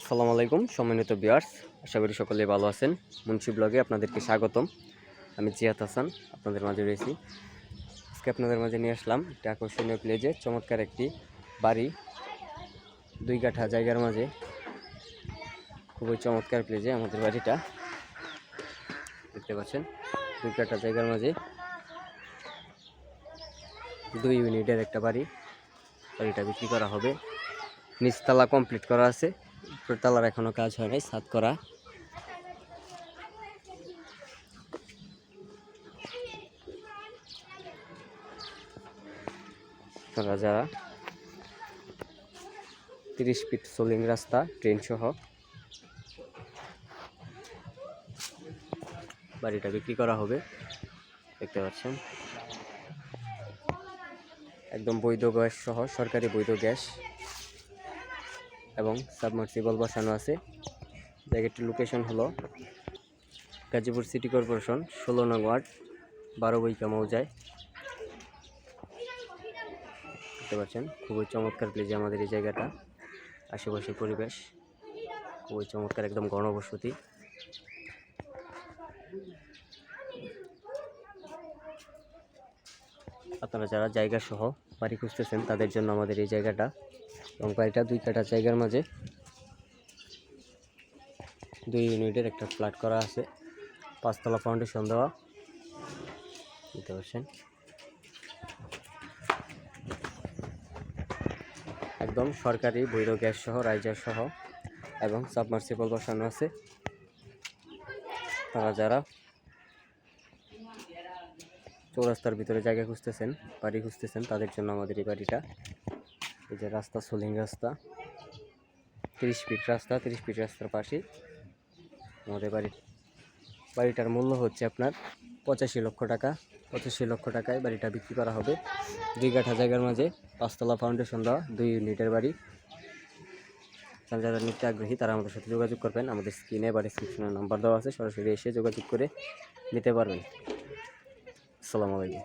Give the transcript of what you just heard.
আসসালামু আলাইকুম সম্মানিত ভিউয়ার্স, আশা করি সকলেই ভালো আছেন। মুন্সি ব্লগে আপনাদেরকে স্বাগতম। আমি জিয়াদ হাসান আপনাদের মাঝে রয়েছি। আজকে আপনাদের মাঝে নিয়ে আসলাম একটা আকর্ষণীয় প্লেজে চমৎকার একটি বাড়ি, 2 কাঠা জায়গার মাঝে। খুবই চমৎকার প্লেজে আমাদের বাড়িটা দেখতে পাচ্ছেন। 2 কাঠা জায়গার মাঝে 2 ইউনিটের একটা বাড়ি। বাড়িটা বিক্রি করা হবে। নিচতলা কমপ্লিট করা আছে, উপরতলার এখনো কাজ হয় নাই, ছাদ করা। আপনারা যারা 30 ফিট সোলিং রাস্তা ট্রেন সহ বাড়িটা বিক্রি করা হবে দেখতে পাচ্ছেন। একদম বৈধ গ্যাস সহ, সরকারি বৈধ গ্যাস এবং সাবমার্সিবল বসানো আছে। জায়গাটির লোকেশন হলো গাজীপুর সিটি কর্পোরেশন 16 নং ওয়ার্ড 12 বৈকা মৌজায়। দেখতে পাচ্ছেন খুবই চমৎকার প্লেজে আমাদের এই জায়গাটা। আশেপাশের পরিবেশ খুবই চমৎকার, একদম ঘনবসতি। আপনারা যারা জায়গা সহ বাড়ি খুঁজতেছেন তাদের জন্য আমাদের এই জায়গাটা। এবং বাড়িটা 2 কাঠা জায়গার মাঝে 2 ইউনিটের একটা ফ্ল্যাট করা আছে, 5 তলা ফাউন্ডেশন দেওয়া। দেখতে পাচ্ছেন একদম সরকারি বৈধ গ্যাস সহ, রাইজার সহ এবং সাবমার্সিবল বসানো আছে। তারা যারা চৌরাস্তার ভিতরে জায়গা খুঁজতেছেন, বাড়ি খুঁজতেছেন তাদের জন্য আমাদের এই বাড়িটা। এই যে রাস্তা, সোলিং রাস্তা, 30 ফিট রাস্তা, 30 ফিট রাস্তার পাশে আমাদের বাড়িটার মূল্য হচ্ছে আপনার 85 লক্ষ টাকা। 85 লক্ষ টাকায় বাড়িটা বিক্রি করা হবে। 2 কাঠা জায়গার মাঝে 5 তলা ফাউন্ডেশন দেওয়া 2 ইউনিটের বাড়ি। যারা নিতে আগ্রহী তারা আমাদের সাথে যোগাযোগ করবেন। আমাদের স্ক্রিনে বা ডিসক্রিপশনে নাম্বার দেওয়া আছে, সরাসরি এসে যোগাযোগ করে নিতে পারবেন। আসসালামু আলাইকুম।